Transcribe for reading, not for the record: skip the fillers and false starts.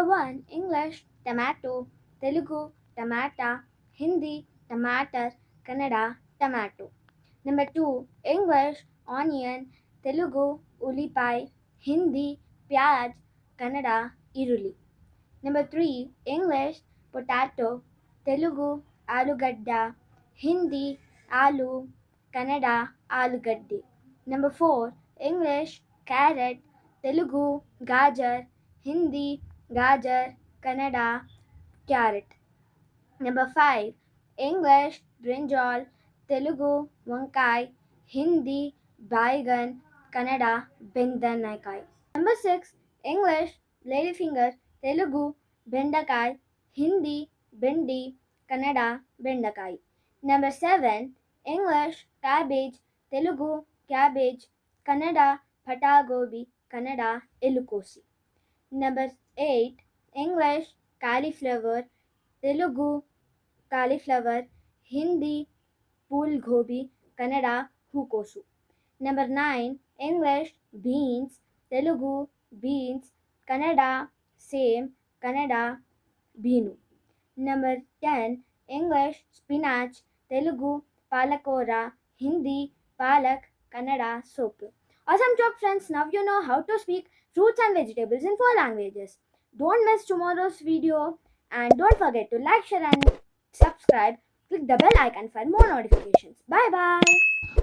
Number 1 English tomato, Telugu tamata, Hindi tomato, Kannada tomato. Number 2 English onion, Telugu ulipai, Hindi pyaj, Kannada iruli. Number 3 English potato, Telugu alugadda, Hindi alu, Kannada alugaddi. Number 4 English carrot, Telugu gajar, Hindi gajar, Kannada carrot. Number 5 English brinjal, Telugu vankai, Hindi baigan, Kannada bendanaikai. Number 6 English ladyfinger, Telugu bendakai, Hindi bendi, Kannada bendakai. Number 7 English cabbage, Telugu cabbage, Kannada patagobi, Kannada elukosi. Number 8 English cauliflower, Telugu cauliflower, Hindi pool gobi, Kannada hookosu. Number 9 English beans, Telugu beans, Kannada same, Kannada beenu. Number 10 English spinach, Telugu palakora, Hindi palak, Kannada sopu. Awesome job friends, now you know how to speak fruits and vegetables in 4 languages. Don't miss tomorrow's video and don't forget to like, share and subscribe. Click the bell icon for more notifications. Bye bye.